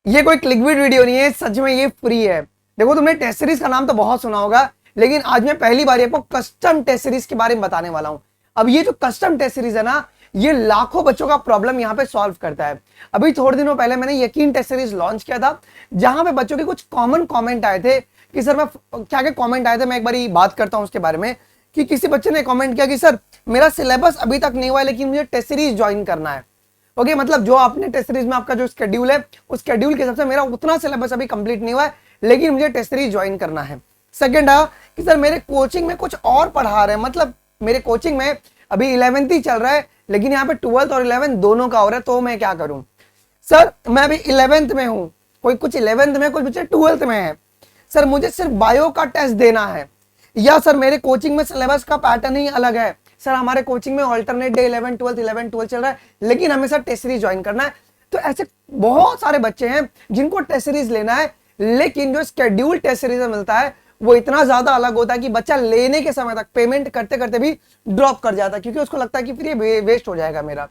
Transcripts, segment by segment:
ये कोई क्लिकबिट वीडियो नहीं है, सच में ये फ्री है। देखो, तुमने टेस्ट सीरीज का नाम तो बहुत सुना होगा, लेकिन आज मैं पहली बार आपको कस्टम टेस्ट सीरीज के बारे में बताने वाला हूं। अब ये जो कस्टम टेस्ट सीरीज है ना, ये लाखों बच्चों का प्रॉब्लम यहाँ पे सॉल्व करता है। अभी थोड़े दिनों पहले मैंने यकीन टेस्ट सीरीज लॉन्च किया था, जहां पे बच्चों के कुछ कॉमन कमेंट आए थे कि सर मैं क्या क्या कमेंट आए थे, मैं एक बार बात करता हूं उसके बारे में। कि किसी बच्चे ने कमेंट किया कि सर मेरा सिलेबस अभी तक नहीं हुआ है, लेकिन मुझे टेस्ट सीरीज ज्वाइन करना है। ओके, मतलब जो आपने टेस्ट सीरीज में आपका जो शेड्यूल है, उस शेड्यूल के हिसाब से मेरा उतना सिलेबस अभी कंप्लीट नहीं हुआ है, लेकिन मुझे टेस्ट सीरीज ज्वाइन करना है। सेकंड है कि सर मेरे कोचिंग में कुछ और पढ़ा रहे हैं, मतलब मेरे कोचिंग में अभी 11th ही चल रहा है, लेकिन यहाँ पे 12th और 11th दोनों का हो रहा है, तो मैं क्या करूं? सर मैं अभी 11th में हूं, कोई कुछ 11th में, कुछ बच्चे 12th में है। सर मुझे सिर्फ बायो का टेस्ट देना है, या सर मेरे कोचिंग में सिलेबस का पैटर्न ही अलग है। सर हमारे कोचिंग में ऑल्टरनेट डे 11-12 चल रहा है, लेकिन हमें सर टेस्ट सीरीज ज्वाइन करना है। तो ऐसे बहुत सारे बच्चे हैं जिनको टेस्ट सीरीज लेना है, लेकिन जो शेड्यूल टेस्ट सीरीज में मिलता है वो इतना ज्यादा अलग होता है कि बच्चा लेने के समय तक पेमेंट करते करते भी ड्रॉप कर जाता है, क्योंकि उसको लगता है कि फिर ये वेस्ट हो जाएगा मेरा।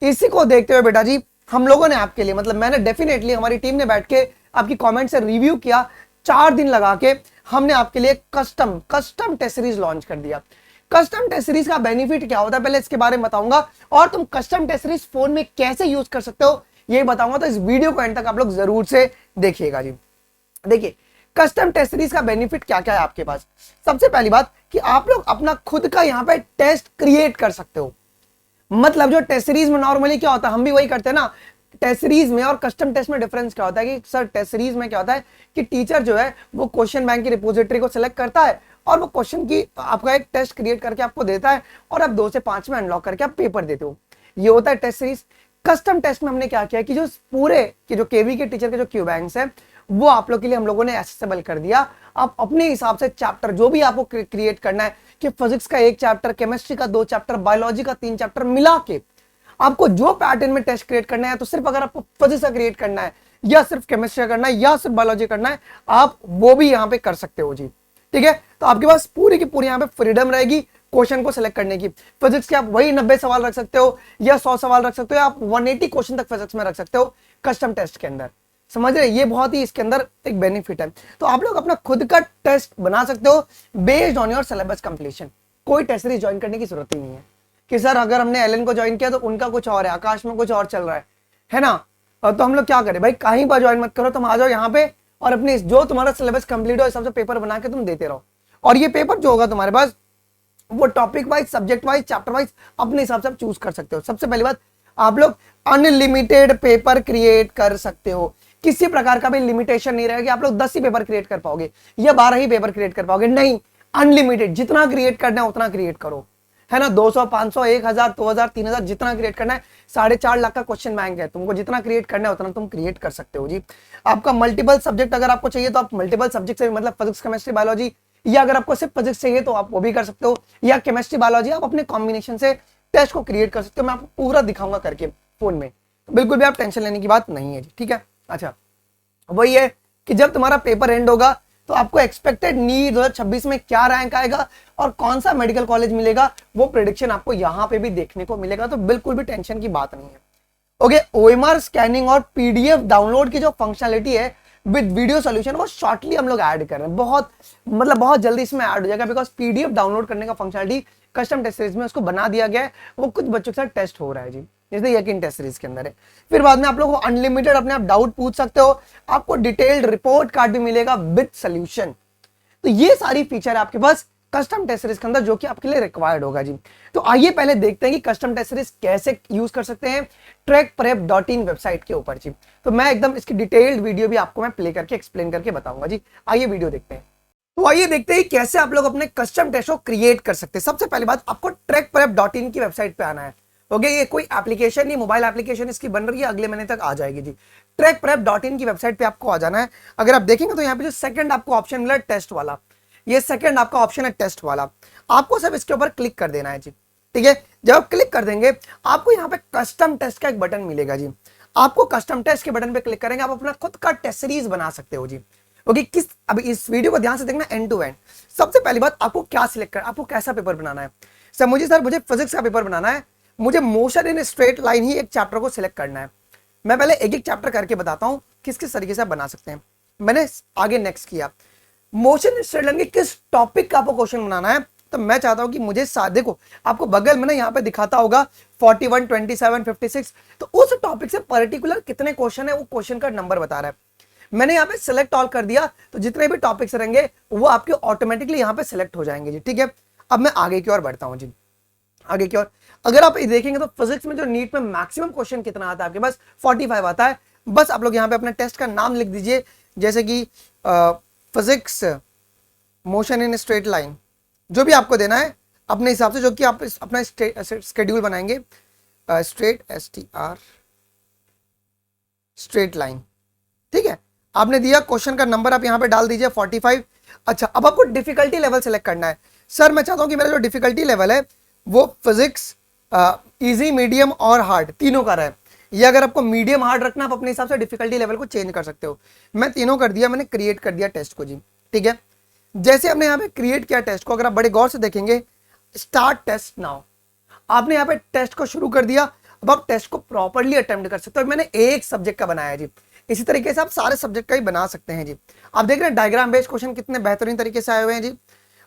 इसी को देखते हुए बेटा जी, हम लोगों ने आपके लिए, मतलब मैंने डेफिनेटली, हमारी टीम ने बैठ के आपकी कमेंट से रिव्यू किया, 4 दिन लगा के हमने आपके लिए कस्टम टेस्ट सीरीज लॉन्च कर दिया। कस्टम टेस्ट सीरीज का बेनिफिट क्या होता है, पहले इसके बारे में बताऊंगा, और तुम कस्टम टेस्ट सीरीज फोन में कैसे यूज कर सकते हो ये बताऊंगा। तो इस वीडियो को एंड तक आप लोग जरूर से देखिएगा जी। देखिए, कस्टम टेस्ट सीरीज का बेनिफिट क्या क्या है आपके पास। सबसे पहली बात कि आप लोग अपना खुद का यहाँ पे टेस्ट क्रिएट कर सकते हो। मतलब जो टेस्ट सीरीज में नॉर्मली क्या होता है, हम भी वही करते हैं ना। टेस्ट सीरीज में और कस्टम टेस्ट में डिफरेंस क्या होता है कि सर टेस्ट सीरीज में क्या होता है कि टीचर जो है वो क्वेश्चन बैंक की रिपोजिटरी को सिलेक्ट करता है, और वो क्वेश्चन की आपका एक टेस्ट क्रिएट करके आपको देता है, और आप 2 से 5 में अनलॉक करके आप पेपर देते हो। ये होता है टेस्ट सीरीज। कस्टम टेस्ट में हमने क्या किया कि जो पूरे की जो केवी के टीचर के जो क्यू बैंक्स है, वो आप लोग के लिए हम लोगों ने एक्सेसिबल कर दिया। आप अपने हिसाब से चैप्टर जो भी आपको क्रिएट करना है, कि फिजिक्स का 1 चैप्टर, केमिस्ट्री का 2 चैप्टर, बायोलॉजी का 3 चैप्टर मिला के आपको जो पैटर्न में टेस्ट क्रिएट करना है, तो सिर्फ अगर आपको फिजिक्स का क्रिएट करना है, या सिर्फ केमिस्ट्री करना है, या सिर्फ बायोलॉजी करना है, आप वो भी यहाँ पे कर सकते हो जी। ठीक है, तो आपके पास पूरी की पूरी यहाँ पे फ्रीडम रहेगी क्वेश्चन को सिलेक्ट करने की। फिजिक्स के आप वही 90 सवाल रख सकते हो, या 100 सवाल रख सकते हो, या आप 180 क्वेश्चन तक फिजिक्स में रख सकते हो कस्टम टेस्ट के अंदर। समझ रहे, ये बहुत ही इसके अंदर एक बेनिफिट है। तो आप लोग अपना खुद का टेस्ट बना सकते हो based on your syllabus completion. कोई टेस्ट सीरीज ज्वाइन करने की जरूरत ही नहीं है कि सर अगर हमने एलन को ज्वाइन किया तो उनका कुछ और है, आकाश में कुछ और चल रहा है ना। तो हम लोग क्या करें भाई, कहीं पर ज्वाइन मत करो, तुम आ जाओ यहाँ पे, और अपने जो तुम्हारा सिलेबस कंप्लीट हो सबसे पेपर बना के तुम देते रहो। और ये पेपर जो होगा तुम्हारे पास, वो topic wise, subject wise, chapter wise अपने हिसाब से आप चूज कर सकते हो। सबसे पहली बात, आप लोग अनलिमिटेड पेपर क्रिएट कर सकते हो, किसी प्रकार का भी लिमिटेशन नहीं रहेगा कि आप लोग 10 ही पेपर क्रिएट कर पाओगे या 12 ही पेपर क्रिएट कर पाओगे। नहीं, अनलिमिटेड, जितना क्रिएट करना है उतना क्रिएट करो, है ना। 200, 500, 1000, 2000, 3000, जितना क्रिएट करना है। 4.5 लाख का क्वेश्चन बैंक है, तुमको जितना क्रिएट करना है उतना तुम क्रिएट कर सकते हो जी। आपका मल्टीपल सब्जेक्ट अगर आपको चाहिए तो आप मल्टीपल सब्जेक्ट से, मतलब फिजिक्स, केमिस्ट्री, बायोलॉजी, या अगर आपको सिर्फ फिजिक्स चाहिए तो आप वो भी कर सकते हो, या केमिस्ट्री, बायोलॉजी, आप अपने कॉम्बिनेशन से टेस्ट को क्रिएट कर सकते हो। मैं आपको पूरा दिखाऊंगा करके फोन में, तो बिल्कुल भी आप टेंशन लेने की बात नहीं है जी। ठीक है, अच्छा वही है कि जब तुम्हारा पेपर एंड होगा तो आपको एक्सपेक्टेड नीट 2026 में क्या रैंक आएगा और कौन सा मेडिकल कॉलेज मिलेगा, वो प्रेडिक्शन आपको यहाँ पे भी देखने को मिलेगा। तो बिल्कुल भी टेंशन की बात नहीं है। ओके, ओएमआर स्कैनिंग और पीडीएफ डाउनलोड की जो फंक्शनलिटी है विद वीडियो सॉल्यूशन, वो शॉर्टली हम लोग ऐड कर रहे हैं। बहुत जल्दी इसमें ऐड हो जाएगा, बिकॉज पीडीएफ डाउनलोड करने का फंक्शनलिटी कस्टम टेस्ट सीरीज में उसको बना दिया गया है। वो कुछ बच्चों के साथ टेस्ट हो रहा है जी, जैसे यकीन टेस्ट सीरीज के अंदर है। फिर बाद में आप लोग अनलिमिटेड अपने आप डाउट पूछ सकते हो, आपको डिटेल्ड रिपोर्ट कार्ड भी मिलेगा विद सोल्यूशन। तो ये सारी फीचर है आपके पास कस्टम टेस्ट सीरीज के अंदर, जो कि आपके लिए रिक्वायर्ड होगा जी। तो आइए पहले देखते हैं कि कस्टम टेस्ट सीरीज कैसे यूज कर सकते हैं trackprep.in वेबसाइट के ऊपर जी। तो मैं एकदम इसकी डिटेल्ड वीडियो भी आपको मैं प्ले करके एक्सप्लेन करके बताऊंगा जी। आइए वीडियो देखते हैं। तो आइए देखते हैं कैसे आप लोग अपने कस्टम टेस्ट को क्रिएट कर सकते हैं। सबसे पहली बात, आपको trackprep.in की वेबसाइट पे आना है। ओके, ये कोई एप्लीकेशन नहीं, मोबाइल एप्लीकेशन इसकी बन रही है, अगले महीने तक आ जाएगी जी। trackprep.in की वेबसाइट पे आपको आ जाना है। अगर आप देखेंगे तो यहाँ पे जो सेकंड आपको ऑप्शन मिला है टेस्ट वाला, ये सेकंड आपका ऑप्शन है टेस्ट वाला, आपको सब इसके ऊपर क्लिक कर देना है जी। ठीक है, जब आप क्लिक कर देंगे आपको यहाँ पे कस्टम टेस्ट का एक बटन मिलेगा जी। आपको कस्टम टेस्ट के बटन पे क्लिक करेंगे, आप अपना खुद का टेस्ट सीरीज बना सकते हो जी। ओके, अभी इस वीडियो को ध्यान से देखना एंड टू एंड। सबसे पहली बात, आपको क्या सिलेक्ट करना, आपको कैसा पेपर बनाना है। सर मुझे फिजिक्स का पेपर बनाना है, मुझे मोशन इन स्ट्रेट लाइन ही एक चैप्टर को सिलेक्ट करना है। मैं पहले एक एक चैप्टर करके बताता हूं किस किस तरीके से आप बना सकते हैं। मैंने आगे नेक्स्ट किया मोशन स्ट्रेट लाइन के किस टॉपिक का आपको क्वेश्चन बनाना है। तो मैं चाहता हूं कि मुझे देखो आपको बगल में ना यहाँ पे दिखाता होगा 41, 27, 56, तो उस टॉपिक से पर्टिकुलर कितने क्वेश्चन है वो क्वेश्चन का नंबर बता रहा है। मैंने यहाँ पे सिलेक्ट ऑल कर दिया, तो जितने भी टॉपिक्स रहेंगे वो आपके ऑटोमेटिकली यहाँ पे सिलेक्ट हो जाएंगे जी। ठीक है, अब मैं आगे की ओर बढ़ता हूँ जी। आगे की ओर अगर आप देखेंगे तो फिजिक्स में जो नीट में मैक्सिमम क्वेश्चन कितना आता है आपके पास 45 आता है। बस आप लोग यहाँ पे अपने टेस्ट का नाम लिख दीजिए, जैसे कि physics motion in straight line, जो भी आपको देना है अपने हिसाब से, जो कि आप अपना स्केड्यूल बनाएंगे। स्ट्रेट STR स्ट्रेट लाइन, ठीक है, आपने दिया। क्वेश्चन का नंबर आप यहाँ पे डाल दीजिए 45। अच्छा, अब आपको डिफिकल्टी लेवल सेलेक्ट करना है। सर मैं चाहता हूं कि मेरा जो डिफिकल्टी लेवल है वो फिजिक्स इजी, मीडियम और हार्ड तीनों का रहे। या अगर आपको मीडियम हार्ड रखना, आप अपने हिसाब से डिफिकल्टी लेवल को चेंज कर सकते हो। मैं तीनों कर दिया, मैंने क्रिएट कर दिया टेस्ट को जी। ठीक है, जैसे हमने यहाँ पे क्रिएट किया टेस्ट को, अगर आप बड़े गौर से देखेंगे, स्टार्ट टेस्ट नाउ, आपने यहाँ पे टेस्ट को शुरू कर दिया। अब आप टेस्ट को प्रॉपरली अटेम्प्ट कर सकते हो। मैंने एक सब्जेक्ट का बनाया जी, इसी तरीके से आप सारे सब्जेक्ट का ही बना सकते हैं जी। आप देख रहे हैं डायग्राम बेस्ड क्वेश्चन कितने बेहतरीन तरीके से आए हुए हैं जी।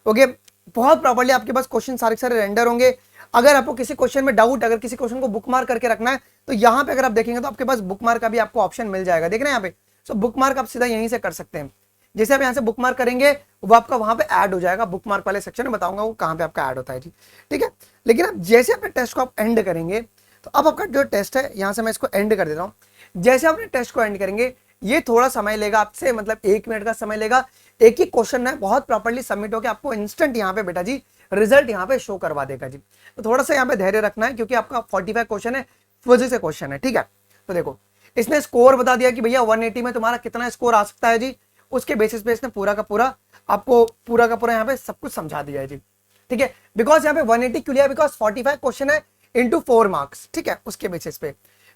ओके, बहुत प्रॉपरली आपके पास क्वेश्चन सारे सारे रेंडर होंगे। अगर आपको किसी क्वेश्चन में डाउट, अगर किसी क्वेश्चन को बुकमार्क करके रखना है, तो यहाँ पे अगर आप देखेंगे तो आपके पास बुकमार्क का भी आपको ऑप्शन मिल जाएगा। देख रहे हैं यहाँ पे, सो बुकमार्क आप सीधा यहीं से कर सकते हैं। जैसे आप यहाँ से बुकमार्क करेंगे वो आपका वहां पे ऐड हो जाएगा। बुकमार्क वाले सेक्शन में बताऊंगा वो कहाँ पे आपका ऐड होता है जी। ठीक है, लेकिन अब जैसे अपने टेस्ट को आप एंड करेंगे, तो अब आपका जो टेस्ट है यहाँ से मैं इसको एंड कर देता हूँ। जैसे आपने टेस्ट को एंड करेंगे, ये थोड़ा समय लेगा आपसे, मतलब 1 मिनट का समय लेगा। एक ही क्वेश्चन है, बहुत प्रॉपर्ली सबमिट होकर आपको इंस्टेंट यहाँ पे बेटा जी रिजल्ट यहाँ पे शो करवा देगा जी। तो थोड़ा सा यहाँ पे धैर्य रखना है, क्योंकि आपका 45 क्वेश्चन है, फिजिक्स से क्वेश्चन है। ठीक है, तो देखो इसने स्कोर बता दिया कि भैया 180 में तुम्हारा कितना स्कोर आ सकता है जी। उसके बेसिस पे इसने पूरा का पूरा आपको पूरा का पूरा यहाँ पे सब कुछ समझा दिया है जी। ठीक है, बिकॉज यहाँ पे 180 क्यों लिया, बिकॉज 45 क्वेश्चन है इंटू 4 मार्क्स। ठीक है, उसके बेसिस पे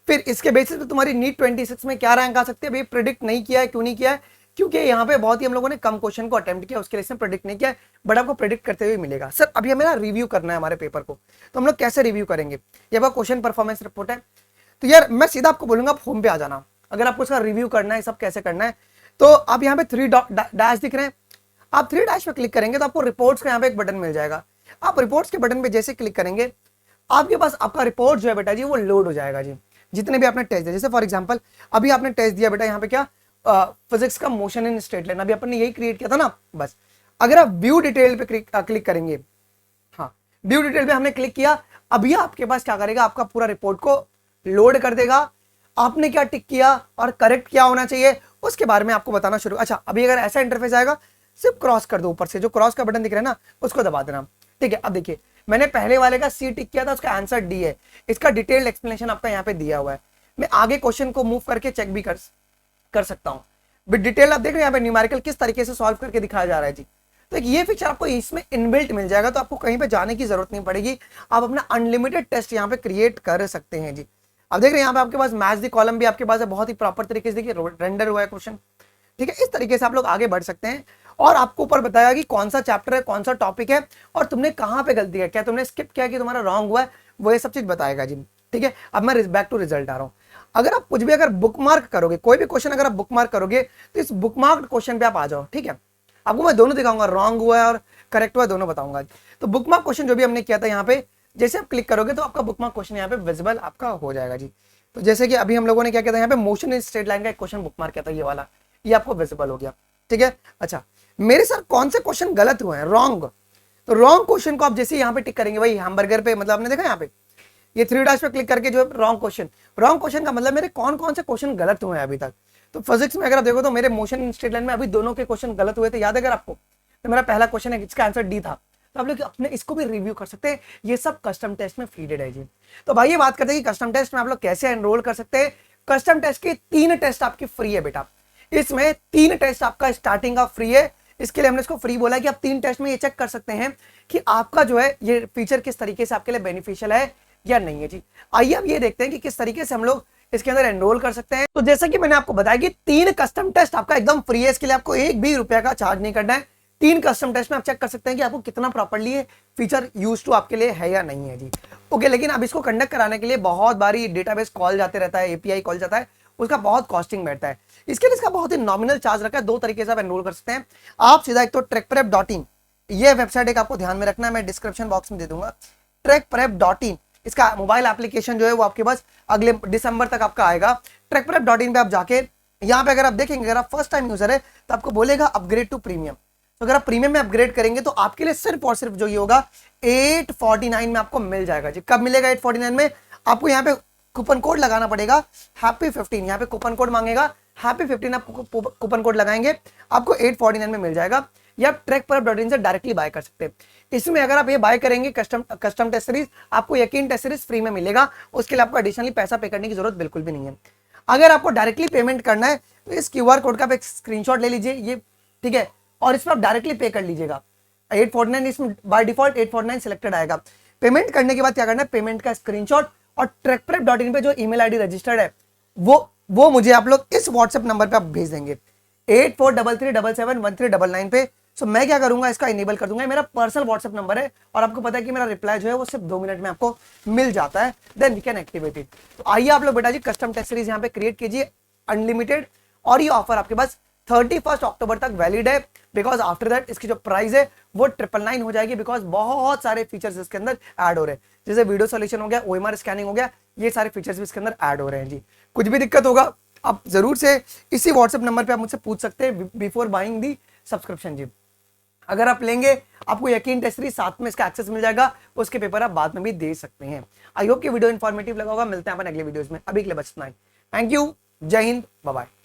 फिर इसके बेसिस पे तुम्हारी नीट 26 में क्या रैंक आ सकती है, भाई प्रिडिक्ट नहीं किया है। क्यों नहीं किया है, क्योंकि यहाँ पे बहुत ही हम लोगों ने कम क्वेश्चन को अटेम्प्ट किया, उसके लिए इसने प्रिडिक्ट नहीं किया है, बट आपको प्रिडिक्ट करते हुए मिलेगा। सर अभी हमें ना रिव्यू करना है हमारे पेपर को, तो हम लोग कैसे रिव्यू करेंगे, ये आपका क्वेश्चन परफॉर्मेंस रिपोर्ट है। तो यार मैं सीधा आपको बोलूंगा आप होम पे आ जाना, अगर आपको इसका रिव्यू करना है, सब कैसे करना है। तो आप यहाँ पे 3 डैश दिख रहे हैं, आप 3 डैश पे क्लिक करेंगे तो आपको रिपोर्ट्स का यहाँ पे एक बटन मिल जाएगा। आप रिपोर्ट्स के बटन पे जैसे क्लिक करेंगे, आपके पास आपका रिपोर्ट जो है बेटा जी वो लोड हो जाएगा जी। जितने भी आपने टेस्ट दिया, जैसे फॉर एग्जांपल अभी आपने टेस्ट दिया बेटा यहाँ पे क्या, फिजिक्स का मोशन इन स्ट्रेट लाइन, अभी अपन ने यही क्रिएट किया था ना। बस अगर आप व्यू डिटेल पे क्लिक करेंगे, हाँ व्यू डिटेल पे हमने क्लिक किया, अभी आपके पास क्या करेगा, आपका पूरा रिपोर्ट को लोड कर देगा। आपने क्या टिक किया और करेक्ट क्या होना चाहिए उसके बारे में आपको बताना शुरू। अच्छा, अभी अगर ऐसा इंटरफेस आएगा, सिर्फ क्रॉस कर दो, ऊपर से जो क्रॉस का बटन दिख रहा है ना उसको दबा देना। ठीक है, अब देखिए मैंने पहले वाले का सी टिक किया था, उसका आंसर डी है। इसका डिटेल्ड एक्सप्लेनेशन आपका यहाँ पे दिया हुआ है। मैं आगे क्वेश्चन को मूव करके चेक भी कर सकता हूँ। बट डिटेल आप देख रहे हैं यहाँ पे न्यूमेरिकल किस तरीके से सॉल्व करके दिखाया जा रहा है जी। तो ये फीचर आपको इसमें इनबिल्ट मिल जाएगा, तो आपको कहीं पे जाने की जरूरत नहीं पड़ेगी। आप अपना अनलिमिटेड टेस्ट यहाँ पे क्रिएट कर सकते हैं जी। अब देख रहे हैं यहाँ पे आपके पास मैच द कॉलम भी आपके पास है, बहुत ही प्रॉपर तरीके से देखिए रेंडर हुआ है क्वेश्चन। ठीक है, इस तरीके से आप लोग आगे बढ़ सकते हैं, और आपको ऊपर बताया कि कौन सा चैप्टर है, कौन सा टॉपिक है, और तुमने कहाँ पे गलती है, क्या तुमने स्किप किया कि तुम्हारा रॉन्ग हुआ है, वो ये सब चीज बताएगा जी। ठीक है, अब मैं बैक टू रिजल्ट आ रहा हूँ। अगर आप कुछ भी अगर बुकमार्क करोगे, कोई भी क्वेश्चन अगर आप बुकमार्क करोगे, तो इस बुकमार्क क्वेश्चन पे आप आ जाओ। ठीक है, आपको मैं दोनों दिखाऊंगा, रॉन्ग हुआ है और करेक्ट हुआ है, दोनों बताऊंगा। तो बुकमार्क क्वेश्चन जो भी हमने किया था यहाँ पे, जैसे आप क्लिक करोगे तो आपका बुकमार्क क्वेश्चन यहाँ पे विजिबल आपका हो जाएगा जी। तो जैसे कि अभी हम लोगों ने क्या किया था, यहाँ पे मोशन इन स्ट्रेट लाइन का एक क्वेश्चन बुकमार्क किया था, ये वाला, ये आपको विजिबल हो गया। ठीक है, अच्छा मेरे सर कौन से क्वेश्चन गलत हुए हैं, रॉन्ग। तो रॉन्ग क्वेश्चन को आप जैसे यहाँ पे टिक करेंगे, भाई हैमबर्गर पे, मतलब आपने देखा यहाँ पे ये 3 डैश पे क्लिक करके जो रॉन्ग क्वेश्चन का मतलब मेरे कौन कौन से क्वेश्चन गलत हुए हैं अभी तक। तो फिजिक्स में अगर आप देखो तो मेरे मोशन इन स्ट्रेट लाइन में अभी दोनों के क्वेश्चन गलत हुए थे, याद है अगर आपको। तो मेरा पहला क्वेश्चन है जिसका आंसर डी था, तो आप लोग अपने इसको भी रिव्यू कर सकते हैं। ये सब कस्टम टेस्ट में फीडेड है जी। तो भाई ये बात करते हैं कि कस्टम टेस्ट में आप लोग कैसे एनरोल कर सकते हैं। कस्टम टेस्ट के 3 टेस्ट आपकी फ्री है बेटा, इसमें 3 टेस्ट आपका स्टार्टिंग का फ्री है। इसके लिए हमने इसको फ्री बोला है कि आप 3 टेस्ट में ये चेक कर सकते हैं कि आपका जो है ये फीचर किस तरीके से आपके लिए बेनिफिशियल है या नहीं है जी। आइए अब ये देखते हैं कि किस तरीके से हम लोग इसके अंदर एनरोल कर सकते हैं। तो जैसा कि मैंने आपको बताया कि 3 कस्टम टेस्ट आपका एकदम फ्री है, इसके लिए आपको 1 भी रुपया का चार्ज नहीं करना है। 3 कस्टम टेस्ट में आप चेक कर सकते हैं कि आपको कितना प्रॉपर्ली ये फीचर यूज टू आपके लिए है या नहीं है जी। ओके, लेकिन अब इसको कंडक्ट कराने के लिए बहुत बारी डेटाबेस कॉल जाते रहता है, एपीआई कॉल जाता है, उसका बहुत कॉस्टिंग बैठता है। इसके लिए इसका बहुत ही नॉमिनल चार्ज रखा है। 2 तरीके से आप एनरोल कर सकते हैं। आप सीधा एक तो ट्रैकप्रेप.इन, ये वेबसाइट एक आपको ध्यान में रखना है, मैं डिस्क्रिप्शन बॉक्स में दे दूंगा। ट्रैकप्रेप.इन, इसका मोबाइल एप्लीकेशन जो है वो आपके पास अगले दिसंबर तक आपका आएगा। ट्रैकप्रेप.इन पे आप जाके यहाँ पे अगर आप देखेंगे, अगर आप फर्स्ट टाइम यूजर है तो आपको बोलेगा अपग्रेड टू प्रीमियम। तो अगर आप प्रीमियम में अपग्रेड करेंगे तो आपके लिए सिर्फ और सिर्फ जो ये होगा 849 में आपको मिल जाएगा जी। कब मिलेगा 849 में? आपको यहाँ पे कूपन कोड लगाना पड़ेगा हैप्पी15। यहाँ पे कूपन कोड मांगेगा हैप्पी15, आपको कूपन कोड लगाएंगे, आपको 849 में मिल जाएगा। या आप ट्रैकप्रेप.इन से डायरेक्टली बाय कर सकते हैं। इसमें अगर आप ये बाय करेंगे कस्टम टेस्ट सीरीज, आपको यकीन टेस्ट सीरीज फ्री में मिलेगा। उसके लिए आपको एडिशनली पैसा पे करने की जरूरत बिल्कुल भी नहीं है। अगर आपको डायरेक्टली पेमेंट करना है तो इस क्यूआर कोड का आप एक स्क्रीनशॉट ले लीजिए, ये ठीक है, और इस पर आप डायरेक्टली पे कर लीजिएगा। 849 इसमें बाय डिफॉल्ट 849 सिलेक्टेड आएगा। पेमेंट करने के बाद क्या करना है, पेमेंट का स्क्रीनशॉट और ट्रैकप्रेप.इन पे जो ईमेल आईडी रजिस्टर्ड है वो मुझे आप लोग इस व्हाट्सएप नंबर पे आप भेज देंगे 8433771399 पे। सो मैं क्या करूंगा, इसका इनेबल कर दूंगा। मेरा पर्सनल व्हाट्सएप नंबर है और आपको पता है कि मेरा रिप्लाई जो है वो सिर्फ 2 मिनट में आपको मिल जाता है। Then we can activate it. तो आइए आप लोग बेटा जी कस्टम टेस्ट सीरीज यहाँ पे क्रिएट कीजिए अनलिमिटेड, और ये ऑफर आपके पास 31 अक्टूबर तक वैलिड है। बिकॉज आफ्टर दैट इसकी जो प्राइस है वो 999 हो जाएगी, बिकॉज बहुत सारे फीचर्स इसके अंदर ऐड हो रहे हैं, जैसे वीडियो सॉल्यूशन हो गया, ओएमआर स्कैनिंग हो गया, ये सारे फीचर्स भी इसके अंदर ऐड हो रहे हैं जी। कुछ भी दिक्कत होगा आप जरूर से इसी व्हाट्सएप नंबर पे आप मुझसे पूछ सकते हैं बिफोर बाइंग दी सब्सक्रिप्शन जी। अगर आप लेंगे आपको यकीन टेस्ट सीरीज साथ में इसका एक्सेस मिल जाएगा, उसके पेपर आप बाद में भी दे सकते हैं। आई होप कि वीडियो इन्फॉर्मेटिव लगा होगा। मिलते हैं अपन अगले वीडियोस में, अभी के लिए बस इतना ही। थैंक यू, जय हिंद, बाय बाय।